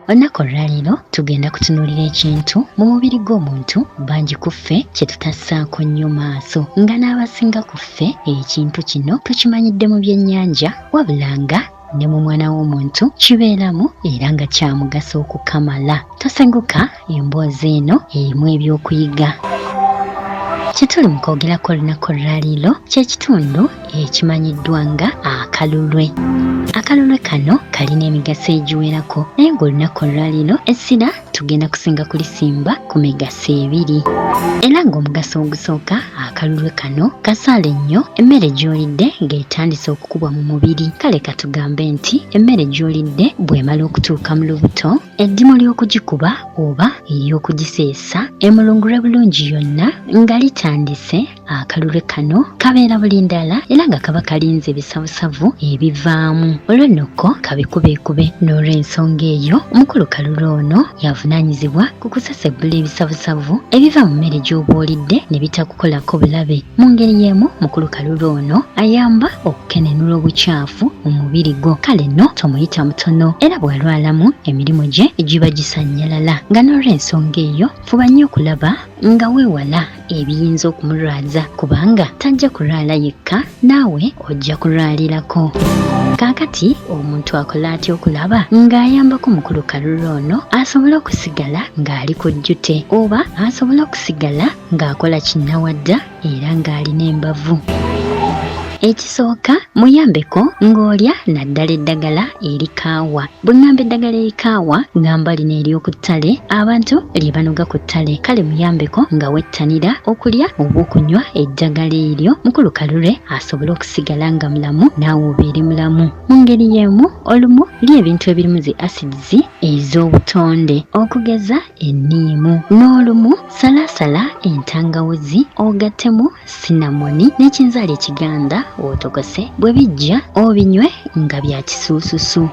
Olunaku olwaleero tugenda kutunuulira ekintu mu mubiri gw'omuntu bangi ku ffe kye tutassaako nnyo maaso, nga n'abasinga ku ffe ekintu kino tukimanyidde mu byennyanja wabula nga ne mu mwana w'omuntu kibeeramu era nga kya mugaso okukamala. Tosenguka, emboozi eno erimu ebyokuyiga. Kye tuli mu kwogerako olunaku olwaleero kye kitundu ekimanyiddwa nga akalulwe. Akalulwe kano kalina emigaso egiwerako naye ng'olunaku olwaleero essira tugenda kusinga kulisimba ku migaso ebiri. Era ng'omugaso ogusooka akalulwe kano kasaale nnyo emmere gy'olidde ng'etandise okukubwa mu mubiri. Kale katugambe nti emmere gy'olidde bw'emala okutuuka mu lubuto, eddimu ly'okugikuba oba ery'okugiseesa emulungulwe bulungi yonna nga litandise, akalulwe kano kabeera bulindaala era nga kaba kalinze ebisavusavu ebivaamu. Olw'enoko kabikubeekube. N'olw'ensonga eyo omukulu kalulwe ono yavunaanyizibwa ku kusesebbula ebisavusavu ebiva mu mmere gy'oba olidde ne bitakukolako bulabe. Mu ngeri y'emu mukulu kalulwe ono ayamba okukenenula obukyafu mu mubiri gwo. Kale nno tomuyita mutono era bw'alwalamu emirimu gye egiba gisannyalala. Nga n'olw'ensonga eyo fuba nnyo okulaba nga weewala ebiyinza okumulwaza, kubanga tajja kulwala yekka, naawe ojja kulwalirako. Kaakati omuntu akola atya okulaba ng'ayambako mukulu kalulwe ono asobole okusigala ng'ali ku jjute oba asobole okusigala ng'akola kinnawadda era ng'alina embavu? Ekisooka muyambeko ng'olya naddala eddagala erikaawa. Bwe ŋŋamba eddagala erikaawa ŋŋamba lino ery'oku ttale abantu lye banoga ku ttale. Kale muyambeko nga wettanira okulya oba okunywa eddagala eryo mukulu kalulwe asobole okusigala nga mulamu naawe obeere mulamu. Mu ngeri y'emu olumu lya ebintu ebirimu zi acids ez'obutonde okugeza enniimu, n'olumu salaasala entangawuzi ogattemu sinamoni n'ekinzaali ekiganda otokose, bwe bijja obinywe nga bya kisuususu.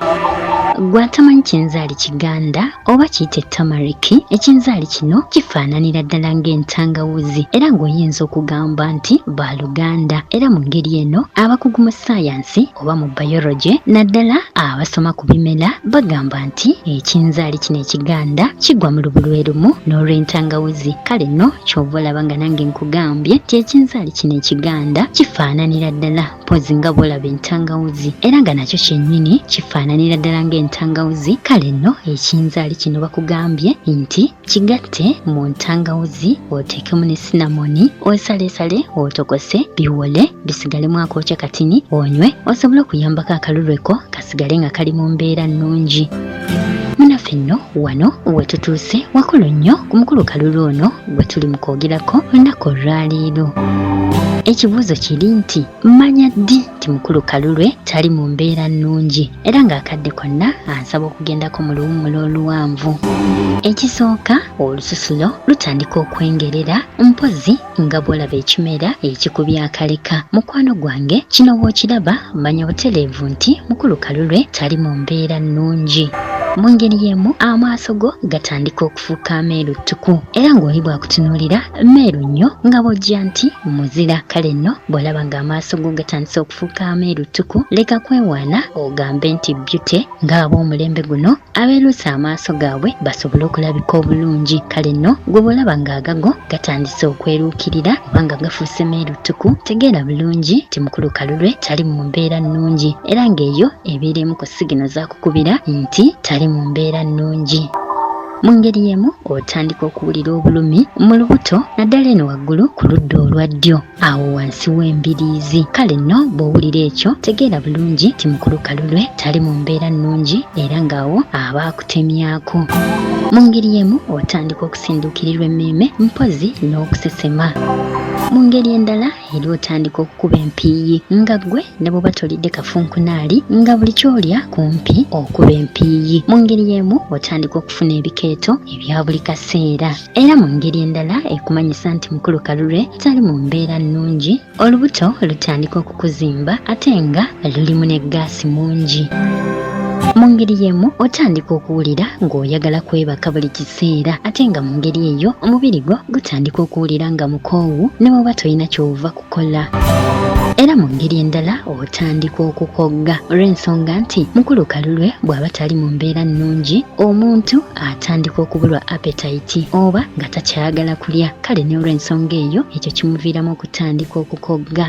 Gw'atamanyi kinzaali kiganda oba kiyite tamariki, ekinzaali kino kifaananira ddala ng'entangawuzi era ng'oyinza okugamba nti baaluganda. Era mu ngeri eno abakugu mu ssayansi oba mu biology naddala abasoma ku bimera bagamba nti ekinzaali kino ekiganda kigwa mu lubulwe lumu n'olw'entangawuzi. Kale nno ky'ova olaba nga nange nkugambye nti ekinzaali kino ekiganda kifaananira ddala mpozi nga bw'olaba entangawuzi era nga nakyo kyennyini kifaananira ddala ng'entangawuzi. Kale nno ekinzaali kino bakugambye nti kigatte mu ntangawuzi oteekemu ne sinamoni, osaleesale otokose biwole bisigalemu akookya katini onywe, osobole okuyambako akalulweko kasigale nga kali mu mbeera nnungi. Munnaffe nno wano we tutuuse wakulu nnyo ku mukulu kalulwe ono gwe tuli mu kwogerako olunaku olwaleero. Ekibuuzo kiri nti mmanya ddi nti mukulu kalulwe tali mu mbeera nnungi era ng'akadde konna ansaba okugendako mu luwummula oluwanvu. Ekisooka, olususulo lutandika okwengerera mpozi nga bw'olaba ekimera ekikubya akaleka. Mukwano gwange kino bw'okiraba manya butereevu nti mukulu kalulwe tali mu mbeera nnungi. Mu ngeri y'emu amaaso go gatandika okufuuka ameeru ttuku era ng'oli bwakutunuulira meeru nnyo nga bw'ojja nti muzira. Kale nno bw'olaba ng'amaaso go gatandise okufuuka ameeru ttuku, leka kwewaana ogambe nti byute ng'ab'omulembe guno abeeruusa amaaso gaabwe basobole okulabika obulungi. Kale nno gwe bw'olaba ng'agago gatandise okweruukirira oba nga gafuuse meeru ttuku, tegeera bulungi nti mukulu kalulwe tali mu mbeera nnungi era ng'eyo ebeera emu ku sigino zaakukubira nti tali mu mbeera nnungi. Mu ngeri y'emu otandika okuwulira obulumi mu lubuto naddala eno waggulu ku ludda olwa ddyo awo wansi w'embiriizi. Kale nno bw'owulira ekyo tegeera bulungi nti mukulu kalulwe tali mu mbeera nnungi era ng'awo aba akutemyako. Mu ngeri y'emu otandika okusinduukirirwa emmeeme mpozi n'okusesema. Mu ngeri endala eri otandika okukuba empiiyi nga ggwe ne bw'oba tolidde kafunkunaali nga buli ky'olya kumpi okuba empiiyi. Mu ngeri y'emu otandika okufuna ebikeeto ebya buli kaseera era mu ngeri endala ekumanyisa nti mukulu kalulwe tali mu mbeera nnungi, olubuto lutandika okukuzimba ate nga lulimu ne gaasi mungi. Mu ngeri y'emu otandika okuwulira ng'oyagala kwebaka buli kiseera ate nga mu ngeri eyo omubiri gwo gutandika okuwulira nga mukoowu ne bw'oba tolina ky'ova kukola. era mu ngeri endala otandika okukogga olw'ensonga nti mukulu kalulwe bw'aba tali mu mbeera nnungi omuntu atandika okubulwa appetite oba nga takyagala kulya. Kale ne olw'ensonga eyo ekyo kimuviiramu okutandika okukogga.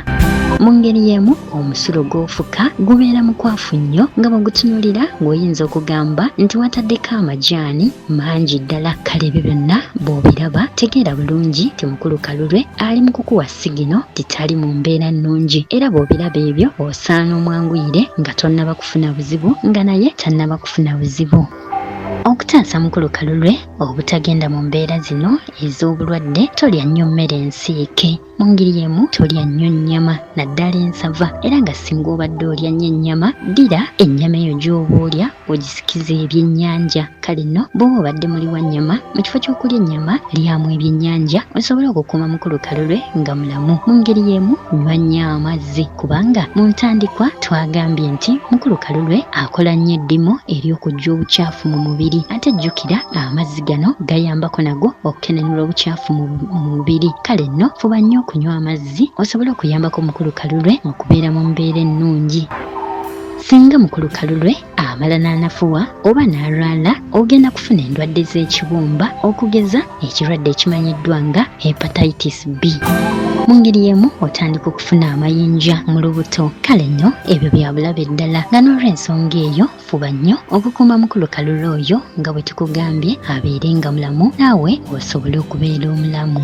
Mu ngeri y'emu omusulo gw'ofuka gubeera mukwafu nnyo nga bw'ogutunuulira ng'oyinza okugamba nti wataddeko amajaani mangi ddala. Kale ebyo byonna bw'obiraba tegeera bulungi ti mukulu kalulwe ali mu kukuwa sigino titali mu mbeera nnungi, era bw'obiraba ebyo osaana omwanguyire nga tonnaba kufuna buzibu nga naye tannaba kufuna buzibu. Okutaasa mukulu kalulwe obutagenda mu mbeera zino ez'obulwadde, tolya nnyo mmere ensiike. Mu ngeri y'emu tolya nnyo nnyama naddala ensava, era nga singa obadde olya nnyo ennyama ddira ennyama eyo gy'oba olya ogisikiza ebyennyanja. Kale nno bw'oba obadde muli wa nnyama mu kifo ky'okulya ennyama lyamu ebyennyanja osobole okukuuma mukulu kalulwe nga mulamu. Mu ngeri y'emu nywa nnyo amazzi kubanga mu ntandikwa twagambye nti mukulu kalulwe akola nnyo eddimu ery'okujja obukyafu mu mubiri, ate jjukira amazzi gano gayambako nago okukenenula obukyafu mu mubiri. Kale nno fuba nnyo okunywa amazzi osobole okuyambako mukulu kalulwe okubeera mu mbeera ennungi. Singa mukulu kalulwe amala n'anafuwa oba n'alwala ogenda kufuna endwadde z'ekibumba okugeza ekirwadde ekimanyiddwa nga hepatitis B. Mu ngeri y'emu otandika okufuna amayinja mu lubuto. Kale nno ebyo bya bulabe ddala nga n'olw'ensonga eyo fuba nnyo okukuuma mukulu kalulwe oyo nga bwe tukugambye abeere nga mulamu naawe osobole okubeera omulamu.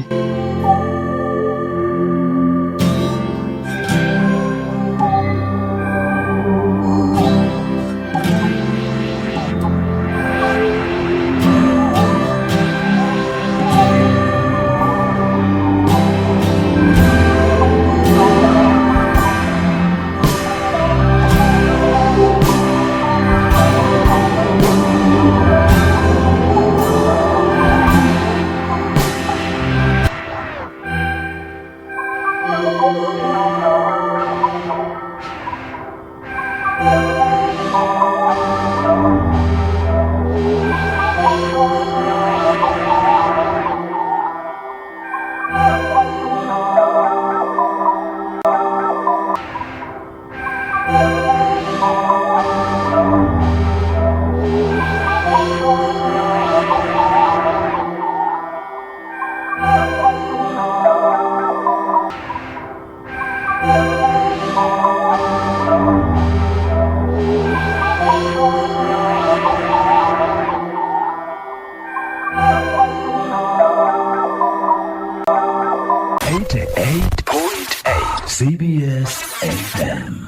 CBS FM.